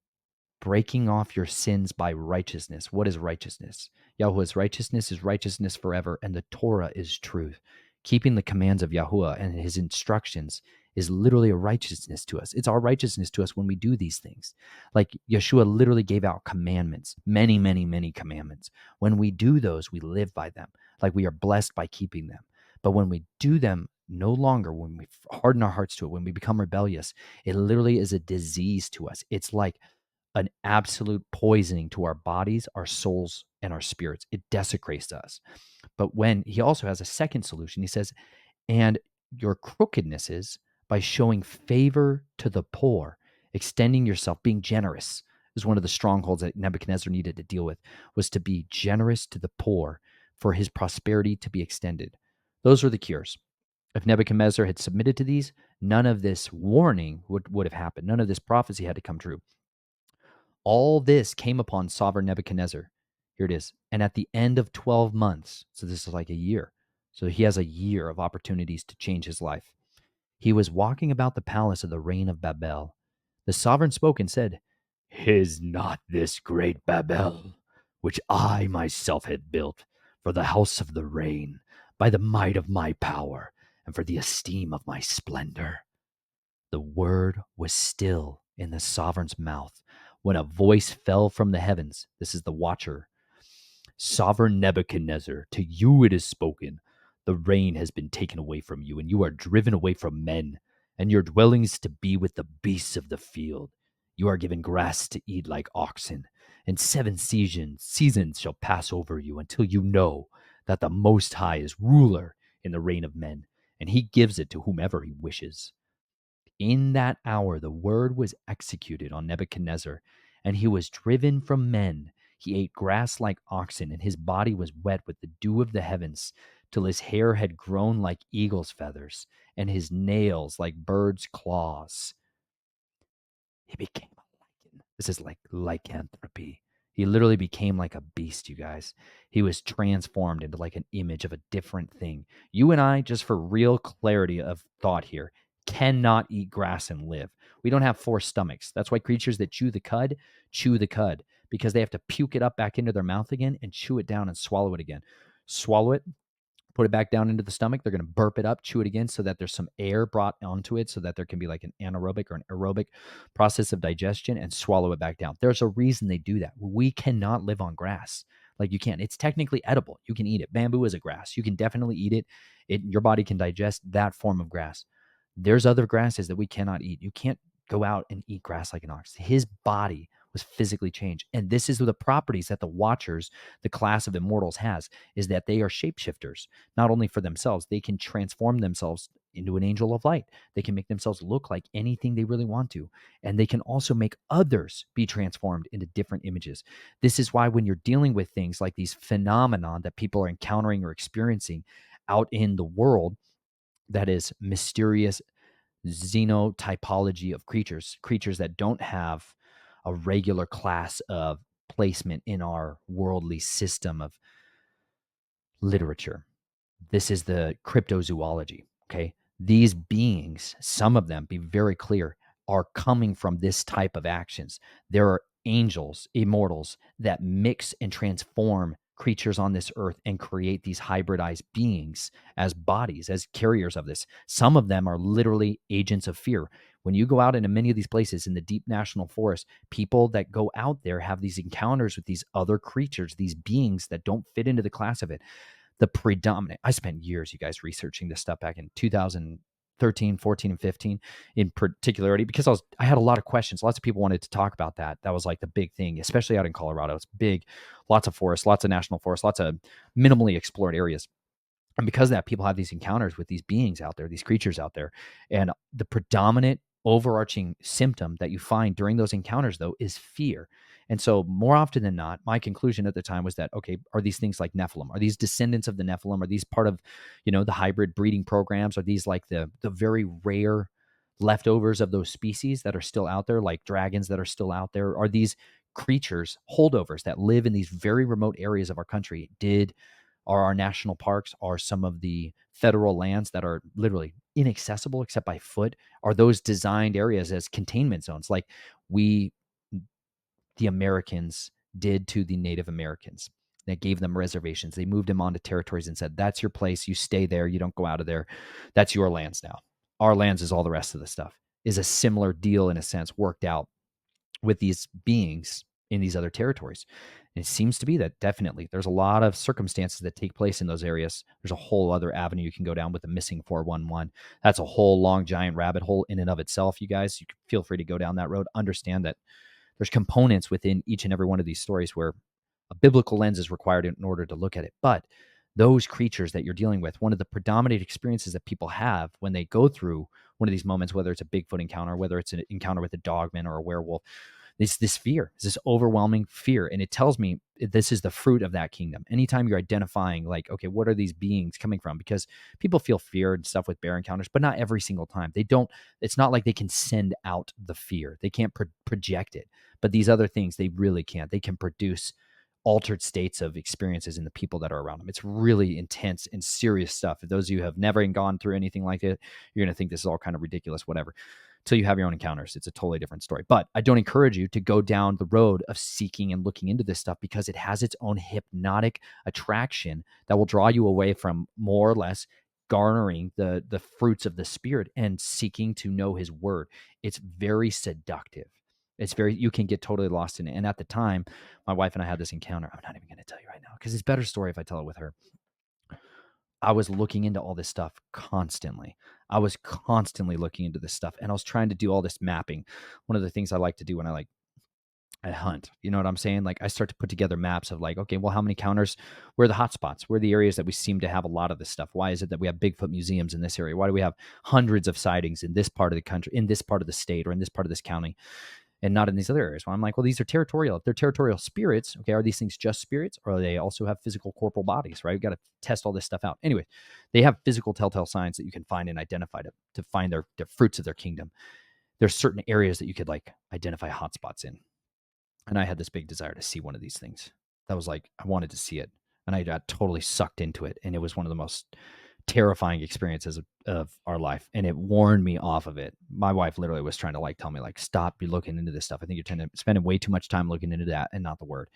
breaking off your sins by righteousness. What is righteousness? Yahuwah's righteousness is righteousness forever, and the Torah is truth. Keeping the commands of Yahuwah and his instructions is literally a righteousness to us. It's our righteousness to us when we do these things. Like Yeshua literally gave out commandments, many, many, many commandments. When we do those, we live by them. Like we are blessed by keeping them. But when we do them no longer, when we harden our hearts to it, when we become rebellious, it literally is a disease to us. It's like an absolute poisoning to our bodies, our souls, and our spirits. It desecrates us. But when he also has a second solution, he says, and your crookedness is by showing favor to the poor, extending yourself, being generous is one of the strongholds that Nebuchadnezzar needed to deal with, was to be generous to the poor for his prosperity to be extended. Those were the cures. If Nebuchadnezzar had submitted to these, none of this warning would have happened. None of this prophecy had to come true. All this came upon sovereign Nebuchadnezzar. Here it is. And at the end of 12 months, so this is like a year. So he has a year of opportunities to change his life. He was walking about the palace of the reign of Babel. The sovereign spoke and said, Is not this great Babel, which I myself had built for the house of the reign, by the might of my power, and for the esteem of my splendor? The word was still in the sovereign's mouth when a voice fell from the heavens. This is the watcher. Sovereign Nebuchadnezzar, to you it is spoken. The reign has been taken away from you, and you are driven away from men, and your dwellings to be with the beasts of the field. You are given grass to eat like oxen, and 7 seasons shall pass over you until you know that the Most High is ruler in the reign of men, and he gives it to whomever he wishes. In that hour, the word was executed on Nebuchadnezzar, and he was driven from men. He ate grass like oxen, and his body was wet with the dew of the heavens, till his hair had grown like eagle's feathers, and his nails like birds' claws. He became a lichen. This is like lycanthropy. He literally became like a beast, you guys. He was transformed into like an image of a different thing. You and I, just for real clarity of thought here, cannot eat grass and live. We don't have four stomachs. That's why creatures that chew the cud, because they have to puke it up back into their mouth again and chew it down and swallow it again. Swallow it, put it back down into the stomach. They're going to burp it up, chew it again so that there's some air brought onto it so that there can be like an anaerobic or an aerobic process of digestion and swallow it back down. There's a reason they do that. We cannot live on grass. Like you can't. It's technically edible. You can eat it. Bamboo is a grass. You can definitely eat it. Your body can digest that form of grass. There's other grasses that we cannot eat. You can't go out and eat grass like an ox. His body was physically changed. And this is the properties that the Watchers, the class of immortals, has, is that they are shapeshifters, not only for themselves, they can transform themselves into an angel of light. They can make themselves look like anything they really want to. And they can also make others be transformed into different images. This is why when you're dealing with things like these phenomenon that people are encountering or experiencing out in the world, that is mysterious xenotypology of creatures that don't have a regular class of placement in our worldly system of literature. This is the cryptozoology. Okay. These beings, some of them, be very clear, are coming from this type of actions. There are angels, immortals, that mix and transform creatures on this earth and create these hybridized beings as bodies, as carriers of this. Some of them are literally agents of fear. When you go out into many of these places in the deep national forest, people that go out there have these encounters with these other creatures, these beings that don't fit into the class of it. The predominant, I spent years, you guys, researching this stuff back in 2013, 14, and 15 in particularity, because I had a lot of questions. Lots of people wanted to talk about that. That was like the big thing, especially out in Colorado. It's big, lots of forests, lots of national forests, lots of minimally explored areas. And because of that, people have these encounters with these beings out there, these creatures out there. And the predominant overarching symptom that you find during those encounters, though, is fear. And so, more often than not, my conclusion at the time was that, okay, are these things like Nephilim? Are these descendants of the Nephilim? Are these part of, the hybrid breeding programs? Are these like the very rare leftovers of those species that are still out there, like dragons that are still out there? Are these creatures holdovers that live in these very remote areas of our country? Are our national parks, are some of the federal lands that are literally inaccessible except by foot, are those designed areas as containment zones like we, the Americans, did to the Native Americans? That gave them reservations. They moved them onto territories and said, that's your place. You stay there. You don't go out of there. That's your lands now. Our lands is all the rest of the stuff. Is a similar deal in a sense worked out with these beings in these other territories. And it seems to be that definitely there's a lot of circumstances that take place in those areas. There's a whole other avenue you can go down with the missing 411. That's a whole long giant rabbit hole in and of itself. You guys, you can feel free to go down that road. Understand that there's components within each and every one of these stories where a biblical lens is required in order to look at it. But those creatures that you're dealing with, one of the predominant experiences that people have when they go through one of these moments, whether it's a Bigfoot encounter, whether it's an encounter with a dogman or a werewolf, this fear, this overwhelming fear. And it tells me this is the fruit of that kingdom. Anytime you're identifying, like, okay, what are these beings coming from? Because people feel fear and stuff with bear encounters, but not every single time. They don't, it's not like they can send out the fear. They can't project it. But these other things, they really can't. They can produce altered states of experiences in the people that are around them. It's really intense and serious stuff. If those of you have never gone through anything like it, you're going to think this is all kind of ridiculous, whatever. Till you have your own encounters, it's a totally different story. But I don't encourage you to go down the road of seeking and looking into this stuff, because it has its own hypnotic attraction that will draw you away from more or less garnering the fruits of the spirit and seeking to know his word. It's very seductive. You can get totally lost in it. And at the time, my wife and I had this encounter. I'm not even going to tell you right now because it's a better story if I tell it with her. I was looking into all this stuff constantly. I was constantly looking into this stuff, and I was trying to do all this mapping. One of the things I like to do when I I hunt. You know what I'm saying? Like I start to put together maps of like, okay, well, how many counters? Where are the hot spots? Where are the areas that we seem to have a lot of this stuff? Why is it that we have Bigfoot museums in this area? Why do we have hundreds of sightings in this part of the country, in this part of the state, or in this part of this county, and not in these other areas? Well, I'm like, well, these are territorial. If they're territorial spirits, okay, are these things just spirits, or do they also have physical corporal bodies? Right? We got to test all this stuff out. Anyway, they have physical telltale signs that you can find and identify to find their fruits of their kingdom. There's certain areas that you could like identify hotspots in. And I had this big desire to see one of these things. That was like, I wanted to see it. And I got totally sucked into it. And it was one of the most terrifying experiences of our life. And it warned me off of it. My wife literally was trying to like tell me, like, stop be looking into this stuff. I think you're spending way too much time looking into that and not the word.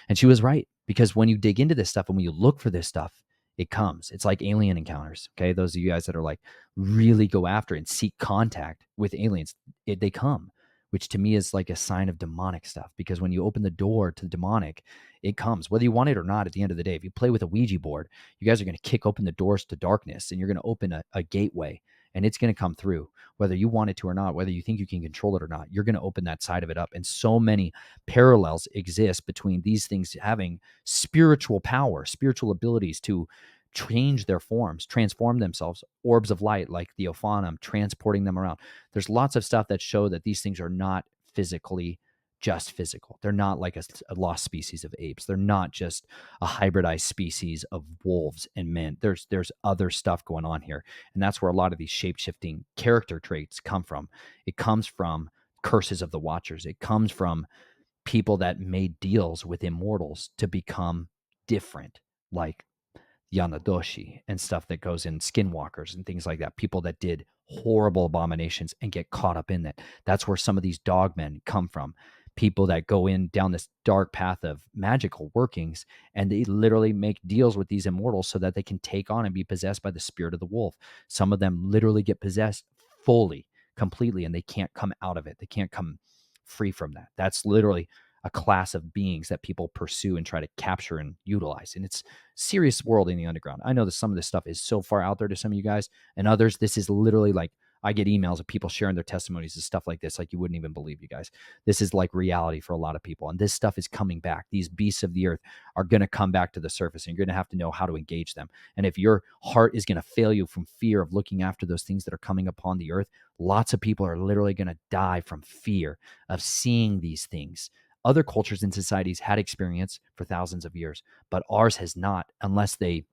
And she was right. Because when you dig into this stuff and when you look for this stuff, it comes. It's like alien encounters. Okay. Those of you guys that are like really go after and seek contact with aliens, they come, which to me is like a sign of demonic stuff. Because when you open the door to the demonic, it comes, whether you want it or not. At the end of the day, if you play with a Ouija board, you guys are going to kick open the doors to darkness, and you're going to open a gateway, and it's going to come through, whether you want it to or not, whether you think you can control it or not. You're going to open that side of it up. And so many parallels exist between these things having spiritual power, spiritual abilities to change their forms, transform themselves, orbs of light like the Ophanum, transporting them around. There's lots of stuff that show that these things are not physically just physical. They're not like a lost species of apes. They're not just a hybridized species of wolves and men. There's other stuff going on here. And that's where a lot of these shape-shifting character traits come from. It comes from curses of the Watchers. It comes from people that made deals with immortals to become different, like Yanadoshi and stuff that goes in skinwalkers and things like that. People that did horrible abominations and get caught up in that. That's where some of these dogmen come from. People that go in down this dark path of magical workings, and they literally make deals with these immortals so that they can take on and be possessed by the spirit of the wolf. Some of them literally get possessed fully, completely, and they can't come out of it. They can't come free from that. That's literally a class of beings that people pursue and try to capture and utilize. And it's serious world in the underground. I know that some of this stuff is so far out there to some of you guys, and others, this is literally like, I get emails of people sharing their testimonies and stuff like this, like you wouldn't even believe, you guys. This is like reality for a lot of people. And this stuff is coming back. These beasts of the earth are going to come back to the surface, and you're going to have to know how to engage them. And if your heart is going to fail you from fear of looking after those things that are coming upon the earth, lots of people are literally going to die from fear of seeing these things. Other cultures and societies had experience for thousands of years, but ours has not, unless they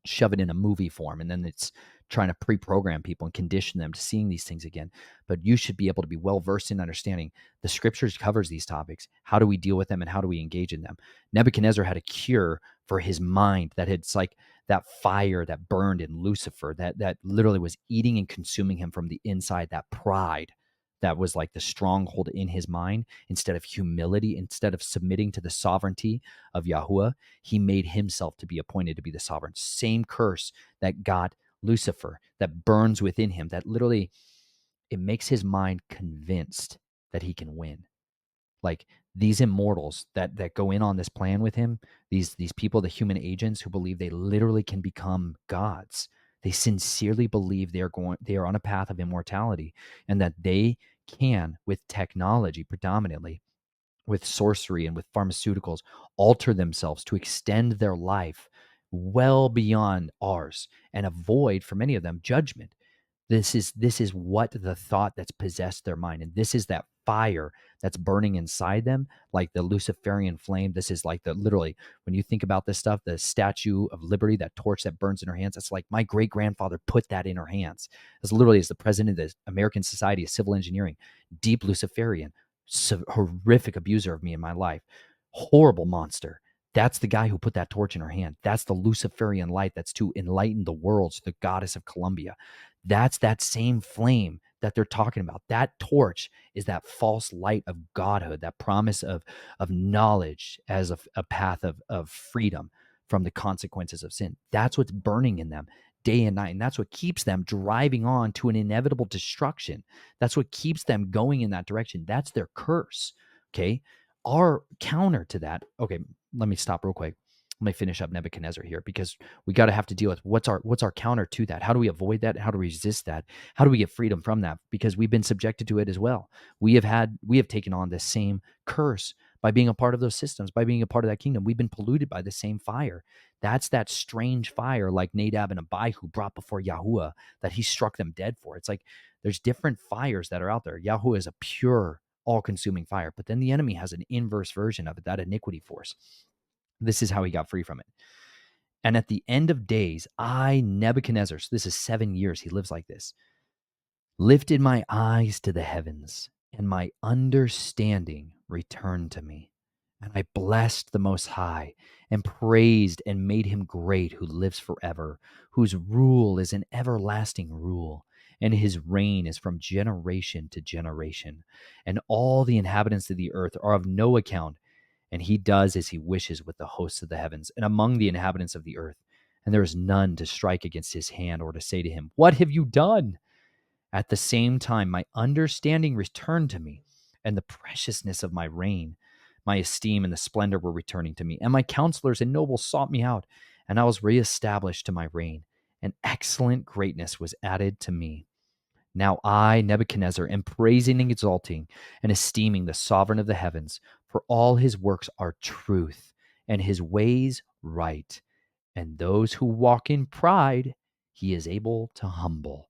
shove it in a movie form, and then it's trying to pre-program people and condition them to seeing these things again. But you should be able to be well versed in understanding the scriptures covers these topics. How do we deal with them and how do we engage in them? Nebuchadnezzar had a cure for his mind that it's like that fire that burned in Lucifer that literally was eating and consuming him from the inside, that pride that was like the stronghold in his mind. Instead of humility, instead of submitting to the sovereignty of Yahuwah, he made himself to be appointed to be the sovereign. Same curse that got Lucifer, that burns within him, that literally, it makes his mind convinced that he can win. Like these immortals that go in on this plan with him, these people, the human agents who believe they literally can become gods. They sincerely believe they are on a path of immortality, and that they can, with technology predominantly, with sorcery and with pharmaceuticals, alter themselves to extend their life well beyond ours and avoid, for many of them, judgment. This is what the thought that's possessed their mind, and this is that fire that's burning inside them, like the Luciferian flame. This is like the literally, when you think about this stuff, the Statue of Liberty, that torch that burns in her hands. That's like my great grandfather put that in her hands. As literally as the president of the American Society of Civil Engineering, deep Luciferian, horrific abuser of me in my life, horrible monster. That's the guy who put that torch in her hand. That's the Luciferian light that's to enlighten the worlds, the goddess of Columbia. That's that same flame that they're talking about. That torch is that false light of godhood, that promise of knowledge as a path of freedom from the consequences of sin. That's what's burning in them day and night. And that's what keeps them driving on to an inevitable destruction. That's what keeps them going in that direction. That's their curse. Okay. Our counter to that, okay, let me stop real quick. Let me finish up Nebuchadnezzar here, because we got to have to deal with what's our counter to that. How do we avoid that? How do we resist that? How do we get freedom from that? Because we've been subjected to it as well. We have taken on the same curse, by being a part of those systems, by being a part of that kingdom. We've been polluted by the same fire. That's that strange fire like Nadab and Abihu brought before Yahuwah that he struck them dead for. It's like there's different fires that are out there. Yahuwah is a pure, all-consuming fire, but then the enemy has an inverse version of it, that iniquity force. This is how he got free from it. And at the end of days, I, Nebuchadnezzar, so this is 7 years he lives like this, lifted my eyes to the heavens, and my understanding returned to me. And I blessed the Most High, and praised and made him great, who lives forever, whose rule is an everlasting rule, and his reign is from generation to generation. And all the inhabitants of the earth are of no account, and he does as he wishes with the hosts of the heavens and among the inhabitants of the earth. And there is none to strike against his hand or to say to him, "What have you done?" At the same time, my understanding returned to me, and the preciousness of my reign, my esteem and the splendor were returning to me. And my counselors and nobles sought me out, and I was reestablished to my reign, and excellent greatness was added to me. Now I, Nebuchadnezzar, am praising and exalting and esteeming the sovereign of the heavens, for all his works are truth, and his ways right. And those who walk in pride, he is able to humble.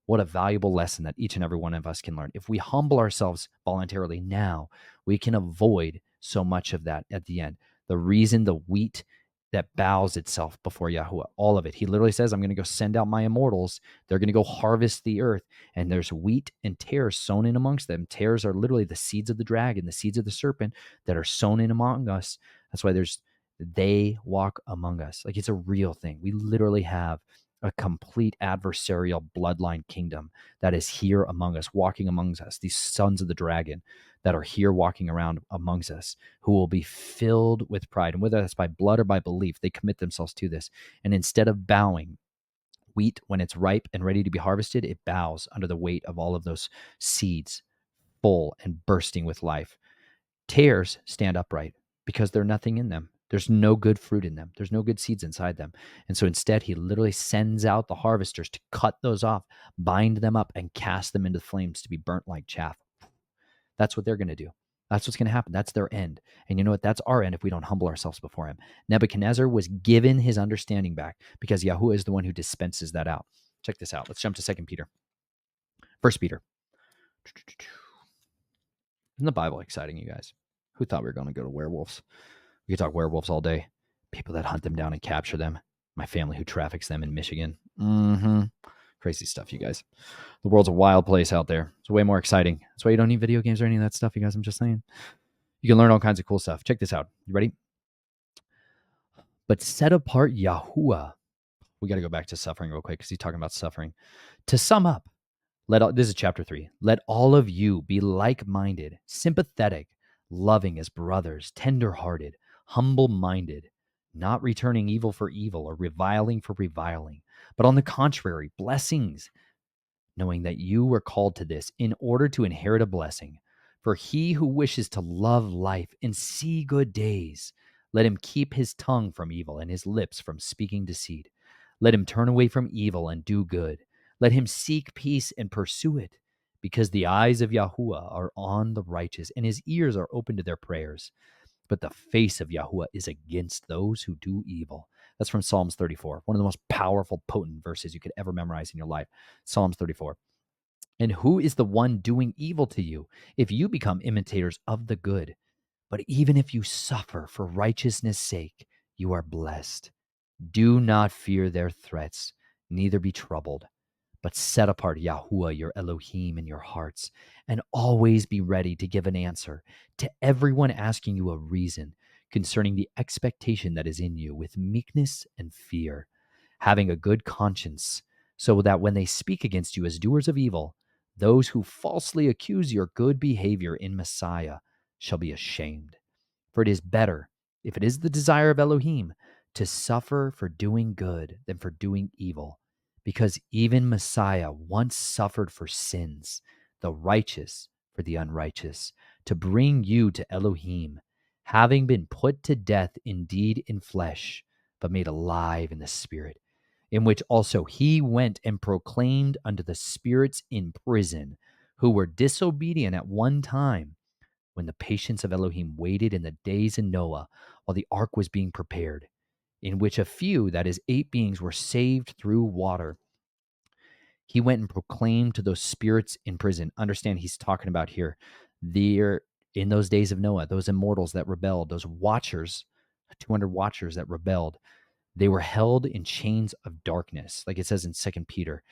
What a valuable lesson that each and every one of us can learn. If we humble ourselves voluntarily now, we can avoid so much of that at the end. The reason the wheat that bows itself before Yahuwah, all of it, he literally says, I'm going to go send out my immortals. They're going to go harvest the earth. And there's wheat and tares sown in amongst them. Tares are literally the seeds of the dragon, the seeds of the serpent that are sown in among us. That's why they walk among us. Like, it's a real thing. We literally have a complete adversarial bloodline kingdom that is here among us, walking amongst us, these sons of the dragon that are here walking around amongst us, who will be filled with pride. And whether that's by blood or by belief, they commit themselves to this. And instead of bowing, wheat, when it's ripe and ready to be harvested, it bows under the weight of all of those seeds, full and bursting with life. Tares stand upright because there's nothing in them. There's no good fruit in them. There's no good seeds inside them. And so instead, he literally sends out the harvesters to cut those off, bind them up, and cast them into the flames to be burnt like chaff. That's what they're going to do. That's what's going to happen. That's their end. And you know what? That's our end if we don't humble ourselves before him. Nebuchadnezzar was given his understanding back because Yahuwah is the one who dispenses that out. Check this out. Let's jump to 2 Peter. 1 Peter. Isn't the Bible exciting, you guys? Who thought we were going to go to werewolves? We could talk werewolves all day. People that hunt them down and capture them. My family who traffics them in Michigan. Crazy stuff, you guys. The world's a wild place out there. It's way more exciting. That's why you don't need video games or any of that stuff, you guys. I'm just saying. You can learn all kinds of cool stuff. Check this out. You ready? But set apart Yahuwah. We got to go back to suffering real quick because he's talking about suffering. To sum up, this is chapter 3. Let all of you be like-minded, sympathetic, loving as brothers, tender-hearted, humble-minded, not returning evil for evil or reviling for reviling, but on the contrary, blessings, knowing that you were called to this in order to inherit a blessing. For he who wishes to love life and see good days, let him keep his tongue from evil and his lips from speaking deceit. Let him turn away from evil and do good. Let him seek peace and pursue it, because the eyes of Yahuwah are on the righteous, and his ears are open to their prayers. But the face of Yahuwah is against those who do evil. That's from Psalms 34, one of the most powerful, potent verses you could ever memorize in your life. Psalms 34. And who is the one doing evil to you if you become imitators of the good? But even if you suffer for righteousness' sake, you are blessed. Do not fear their threats, neither be troubled, but set apart Yahuwah your Elohim in your hearts, and always be ready to give an answer to everyone asking you a reason concerning the expectation that is in you with meekness and fear, having a good conscience, so that when they speak against you as doers of evil, those who falsely accuse your good behavior in Messiah shall be ashamed. For it is better, if it is the desire of Elohim, to suffer for doing good than for doing evil, because even Messiah once suffered for sins, the righteous for the unrighteous, to bring you to Elohim, having been put to death indeed in flesh, but made alive in the spirit, in which also he went and proclaimed unto the spirits in prison, who were disobedient at one time, when the patience of Elohim waited in the days in Noah while the ark was being prepared, in which a few, that is, 8 beings, were saved through water. He went and proclaimed to those spirits in prison. Understand, he's talking about here, they're in those days of Noah, those immortals that rebelled, those watchers, 200 watchers that rebelled. They were held in chains of darkness, like it says in 2 Peter.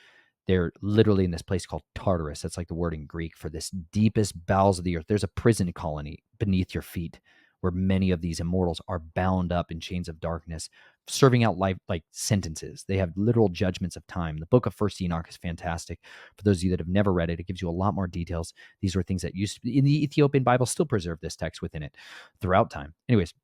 They're literally in this place called Tartarus. That's like the word in Greek for this deepest bowels of the earth. There's a prison colony beneath your feet where many of these immortals are bound up in chains of darkness, serving out life like sentences. They have literal judgments of time. The book of First Enoch is fantastic. For those of you that have never read it, it gives you a lot more details. These were things that used to be in the Ethiopian Bible, still preserve this text within it throughout time. Anyways,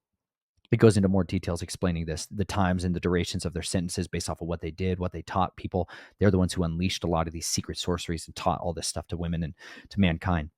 it goes into more details explaining this, the times and the durations of their sentences based off of what they did, what they taught people. They're the ones who unleashed a lot of these secret sorceries and taught all this stuff to women and to mankind.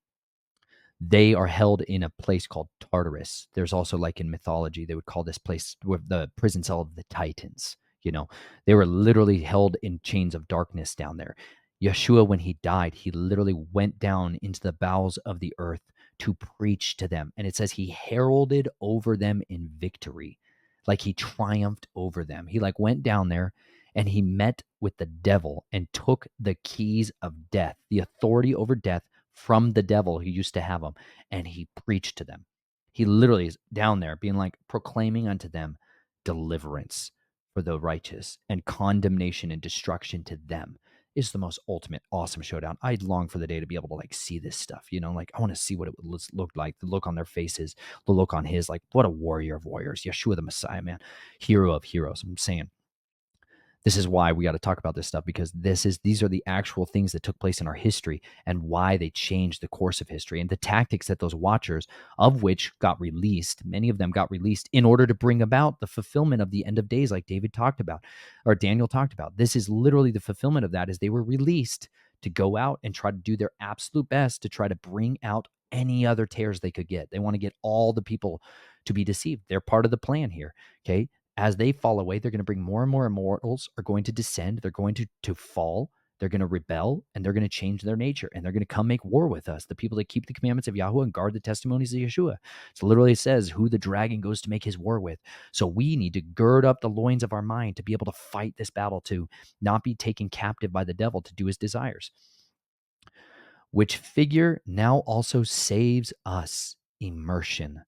They are held in a place called Tartarus. There's also, like in mythology, they would call this place the prison cell of the Titans. You know, they were literally held in chains of darkness down there. Yeshua, when he died, he literally went down into the bowels of the earth to preach to them. And it says he heralded over them in victory, like he triumphed over them. He like went down there and he met with the devil and took the keys of death, the authority over death, from the devil who used to have them, and he preached to them. He literally is down there being like proclaiming unto them deliverance for the righteous and condemnation and destruction to them. Is the most ultimate awesome showdown. I long for the day to be able to like see this stuff, you know, like I want to see what it would look like, the look on their faces, the look on his, like what a warrior of warriors, Yeshua the Messiah, man, hero of heroes. I'm saying, this is why we got to talk about this stuff, because these are the actual things that took place in our history and why they changed the course of history and the tactics that those watchers, of which got released, many of them got released in order to bring about the fulfillment of the end of days, like David talked about or Daniel talked about. This is literally the fulfillment of that, as they were released to go out and try to do their absolute best to try to bring out any other tares they could get. They want to get all the people to be deceived. They're part of the plan here. Okay. As they fall away, they're going to bring more and more immortals are going to descend. They're going to fall. They're going to rebel, and they're going to change their nature, and they're going to come make war with us, the people that keep the commandments of Yahweh and guard the testimonies of Yeshua. So literally it says who the dragon goes to make his war with. So we need to gird up the loins of our mind to be able to fight this battle, to not be taken captive by the devil to do his desires. Which figure now also saves us immersion,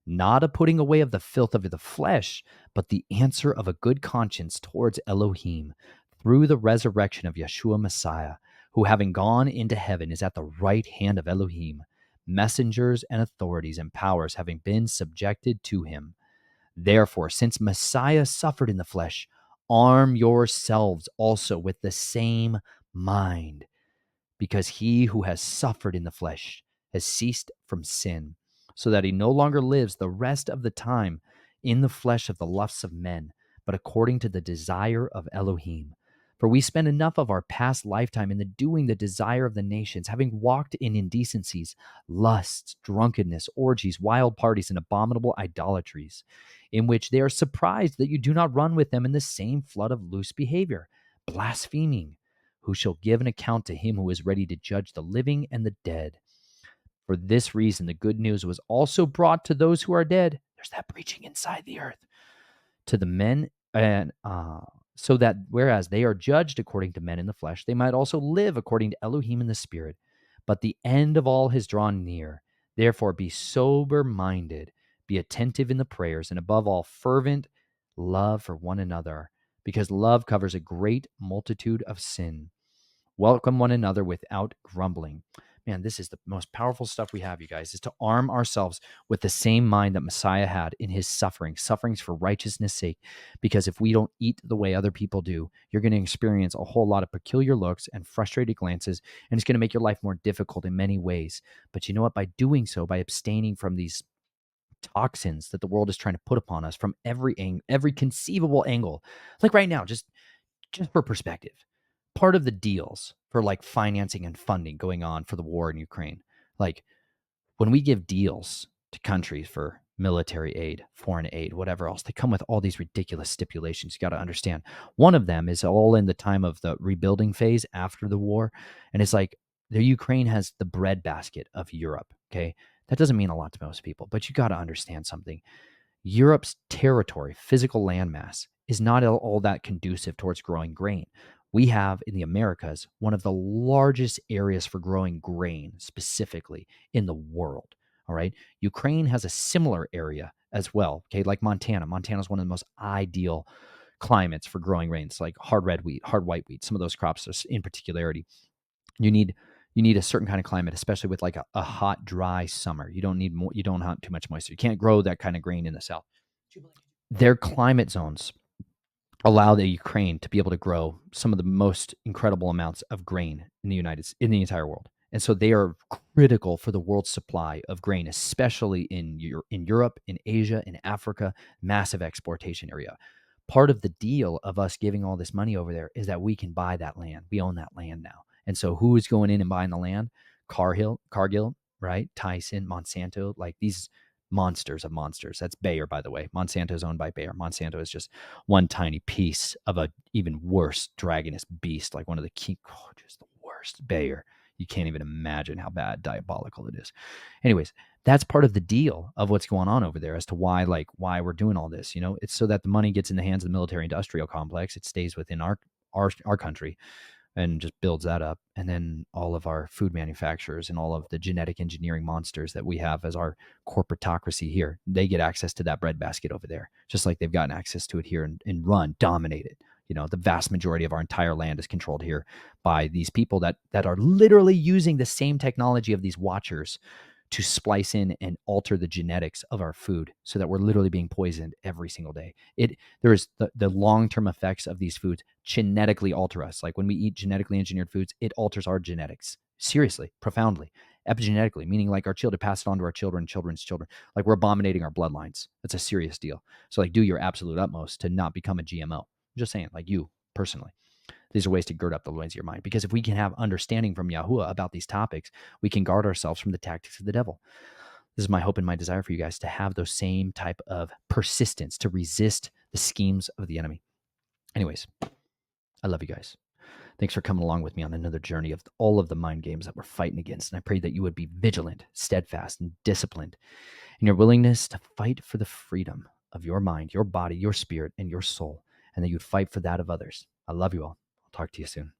not a putting away of the filth of the flesh, but the answer of a good conscience towards Elohim through the resurrection of Yeshua Messiah, who having gone into heaven is at the right hand of Elohim, messengers and authorities and powers having been subjected to him. Therefore, since Messiah suffered in the flesh, arm yourselves also with the same mind, because he who has suffered in the flesh has ceased from sin, so that he no longer lives the rest of the time in the flesh of the lusts of men, but according to the desire of Elohim. For we spend enough of our past lifetime in the doing the desire of the nations, having walked in indecencies, lusts, drunkenness, orgies, wild parties, and abominable idolatries, in which they are surprised that you do not run with them in the same flood of loose behavior, blaspheming, who shall give an account to him who is ready to judge the living and the dead. For this reason, the good news was also brought to those who are dead. There's that preaching inside the earth to the men, and so that whereas they are judged according to men in the flesh, they might also live according to Elohim in the spirit. But the end of all has drawn near. Therefore, be sober minded, be attentive in the prayers, and above all, fervent love for one another, because love covers a great multitude of sin. Welcome one another without grumbling. Man, this is the most powerful stuff we have, you guys, is to arm ourselves with the same mind that Messiah had in his sufferings for righteousness' sake. Because if we don't eat the way other people do, you're going to experience a whole lot of peculiar looks and frustrated glances, and it's going to make your life more difficult in many ways. But you know what? By doing so, by abstaining from these toxins that the world is trying to put upon us from every conceivable angle, like right now, just for perspective, part of the deals for like financing and funding going on for the war in Ukraine, like when we give deals to countries for military aid, foreign aid, whatever else, they come with all these ridiculous stipulations. You got to understand. One of them is all in the time of the rebuilding phase after the war. And it's like the Ukraine has the breadbasket of Europe. Okay. That doesn't mean a lot to most people, but you got to understand something. Europe's territory, physical landmass, is not all that conducive towards growing grain. We have in the Americas one of the largest areas for growing grain specifically in the world. All right. Ukraine has a similar area as well. Okay. Like Montana. Montana is one of the most ideal climates for growing grains, like hard red wheat, hard white wheat, some of those crops in particularity. You need you need a certain kind of climate, especially with like a hot, dry summer. You don't need more, you don't have too much moisture. You can't grow that kind of grain in the south. Their climate zones allow the Ukraine to be able to grow some of the most incredible amounts of grain in the entire world. And so they are critical for the world's supply of grain, especially in Europe, in Asia, in Africa, massive exportation area. Part of the deal of us giving all this money over there is that we can buy that land. We own that land now. And so who is going in and buying the land? Cargill, right? Tyson, Monsanto, like these monsters of monsters. That's Bayer, by the way. Monsanto is owned by Bayer. Monsanto is just one tiny piece of a even worse dragonous beast, like one of the just the worst. Bayer. You can't even imagine how bad, diabolical it is. Anyways, that's part of the deal of what's going on over there as to why we're doing all this. It's so that the money gets in the hands of the military industrial complex. It stays within our country and just builds that up. And then all of our food manufacturers and all of the genetic engineering monsters that we have as our corporatocracy here, they get access to that breadbasket over there, just like they've gotten access to it here and dominate it. The vast majority of our entire land is controlled here by these people that are literally using the same technology of these watchers to splice in and alter the genetics of our food so that we're literally being poisoned every single day. There's the long-term effects of these foods genetically alter us. Like when we eat genetically engineered foods, it alters our genetics seriously, profoundly, epigenetically, meaning like our children pass it on to our children, children's children. Like we're abominating our bloodlines. That's a serious deal. So like do your absolute utmost to not become a GMO. I'm just saying, like you personally. These are ways to gird up the loins of your mind. Because if we can have understanding from Yahuwah about these topics, we can guard ourselves from the tactics of the devil. This is my hope and my desire for you guys to have those same type of persistence to resist the schemes of the enemy. Anyways, I love you guys. Thanks for coming along with me on another journey of all of the mind games that we're fighting against. And I pray that you would be vigilant, steadfast, and disciplined in your willingness to fight for the freedom of your mind, your body, your spirit, and your soul, and that you'd fight for that of others. I love you all. I'll talk to you soon.